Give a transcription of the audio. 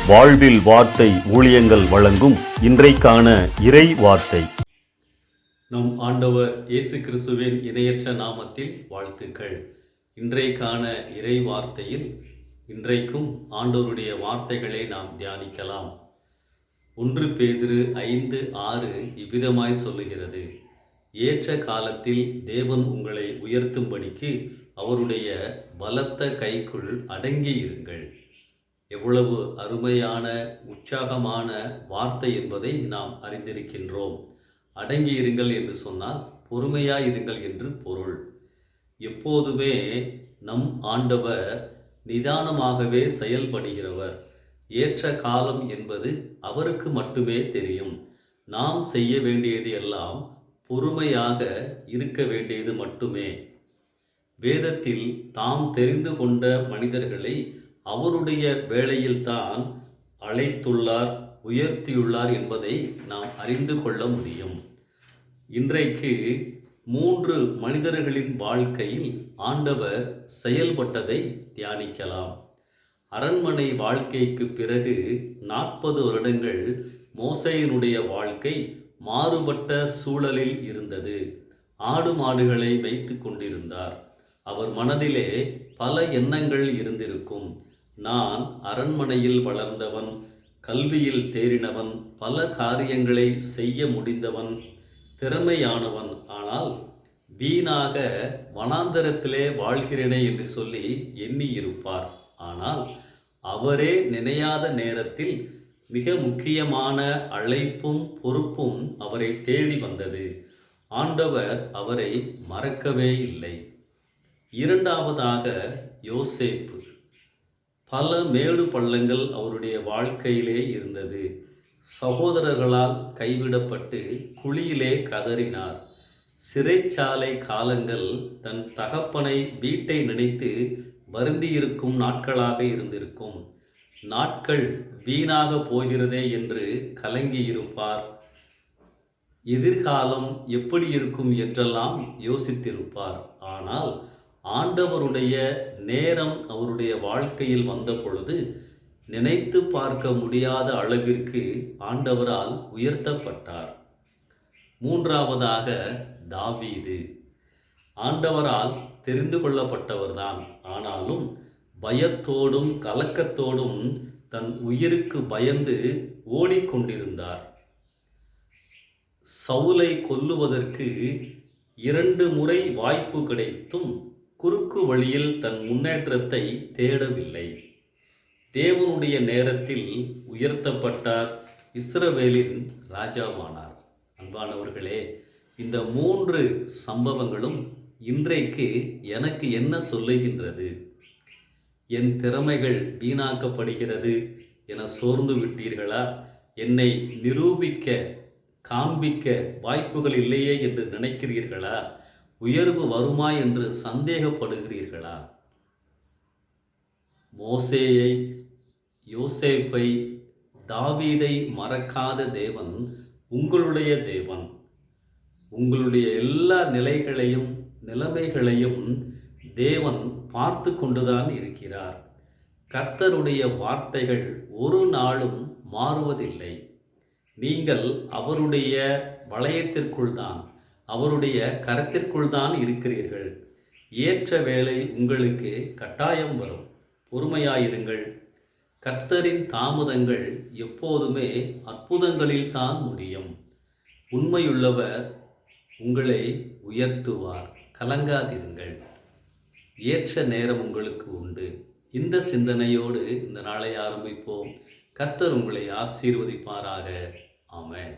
வாழ்வில் வார்த்தை ஊழியங்கள் வழங்கும் இன்றைக்கான இறை வார்த்தை. நம் ஆண்டவர் இயேசு கிறிஸ்துவின் இணையற்ற நாமத்தில் வாழ்த்துக்கள். இன்றைக்கான இறை வார்த்தையில் இன்றைக்கும் ஆண்டவருடைய வார்த்தைகளை நாம் தியானிக்கலாம். 1 பேதுரு 5:6 இவ்விதமாய் சொல்லுகிறது: ஏற்ற காலத்தில் தேவன் உங்களை உயர்த்தும்படிக்கு அவருடைய பலத்த கைக்குள் அடங்கியிருங்கள். எவ்வளவு அருமையான உற்சாகமான வார்த்தை என்பதை நாம் அறிந்திருக்கின்றோம். அடங்கியிருங்கள் என்று சொன்னால் பொறுமையாயிருங்கள் என்று பொருள். எப்போதுமே நம் ஆண்டவர் நிதானமாகவே செயல்படுகிறவர். ஏற்ற காலம் என்பது அவருக்கு மட்டுமே தெரியும். நாம் செய்ய வேண்டியது எல்லாம் பொறுமையாக இருக்க வேண்டியது மட்டுமே. வேதத்தில் தாம் தெரிந்து கொண்ட மனிதர்களை அவருடைய வேளையில்தான் அழைத்துள்ளார், உயர்த்தியுள்ளார் என்பதை நாம் அறிந்து கொள்ள முடியும். இன்றைக்கு 3 மனிதர்களின் வாழ்க்கையில் ஆண்டவர் செயல்பட்டதை தியானிக்கலாம். அரண்மனை வாழ்க்கைக்கு பிறகு 40 வருடங்கள் மோசேயினுடைய வாழ்க்கை மாறுபட்ட சூழலில் இருந்தது. ஆடு மாடுகளை வைத்து கொண்டிருந்தார். அவர் மனதிலே பல எண்ணங்கள் இருந்திருக்கும். நான் அரண்மனையில் வளர்ந்தவன், கல்வியில் தேறினவன், பல காரியங்களை செய்ய முடிந்தவன், திறமையானவன். ஆனால் வீணாக வனாந்தரத்திலே வாழ்கிறேனே என்று சொல்லி எண்ணியிருப்பார். ஆனால் அவரே நினையாத நேரத்தில் மிக முக்கியமான அழைப்பும் பொறுப்பும் அவரை தேடி வந்தது. ஆண்டவர் அவரை மறக்கவே இல்லை. இரண்டாவதாக யோசேப்பு. பல மேடு பள்ளங்கள் அவருடைய வாழ்க்கையிலே இருந்தது. சகோதரர்களால் கைவிடப்பட்டு குழியிலே கதறினார். சிறைச்சாலை காலங்கள் தன் தகப்பனை வீட்டை நினைத்து வருந்தியிருக்கும் நாட்களாக இருந்திருக்கும். நாட்கள் வீணாக போகிறதே என்று கலங்கியிருப்பார். எதிர்காலம் எப்படி இருக்கும் என்றெல்லாம் யோசித்திருப்பார். ஆனால் ஆண்டவருடைய நேரம் அவருடைய வாழ்க்கையில் வந்த பொழுது நினைத்து பார்க்க முடியாத அளவிற்கு ஆண்டவரால் உயர்த்தப்பட்டார். மூன்றாவதாக தாவீது. ஆண்டவரால் தெரிந்து கொள்ளப்பட்டவர்தான். ஆனாலும் பயத்தோடும் கலக்கத்தோடும் தன் உயிருக்கு பயந்து ஓடிக்கொண்டிருந்தார். சவுலை கொல்லுவதற்கு 2 முறை வாய்ப்பு கிடைத்தும் குறுக்கு வழியில் தன் முன்னேற்றத்தை தேடவில்லை. தேவனுடைய நேரத்தில் உயர்த்தப்பட்டார். இஸ்ரவேலின் ராஜாவானார். அன்பானவர்களே, இந்த 3 சம்பவங்களும் இன்றைக்கு எனக்கு என்ன சொல்லுகின்றது? என் திறமைகள் வீணாக்கப்படுகிறது என சோர்ந்து விட்டீர்களா? என்னை நிரூபிக்க காண்பிக்க வாய்ப்புகள் இல்லையே என்று நினைக்கிறீர்களா? உயர்வு வருமா என்று சந்தேகப்படுகிறீர்களா? மோசேயை, யோசேப்பை, தாவீதை மறக்காத தேவன் உங்களுடைய தேவன். உங்களுடைய எல்லா நிலைகளையும் நிலைமைகளையும் தேவன் பார்த்து கொண்டுதான் இருக்கிறார். கர்த்தருடைய வார்த்தைகள் ஒரு நாளும் மாறுவதில்லை. நீங்கள் அவருடைய வளையத்திற்குள் தான், அவருடைய கரத்திற்குள் தான் இருக்கிறீர்கள். ஏற்ற வேளை உங்களுக்கு கட்டாயம் வரும். பொறுமையாயிருங்கள். கர்த்தரின் தாமதங்கள் எப்போதுமே அற்புதங்களில் தான் முடியும். உண்மையுள்ளவர் உங்களை உயர்த்துவார். கலங்காதிருங்கள். ஏற்ற நேரம் உங்களுக்கு உண்டு. இந்த சிந்தனையோடு இந்த நாளை ஆரம்பிப்போம். கர்த்தர் உங்களை ஆசீர்வதிப்பாராக. ஆமென்.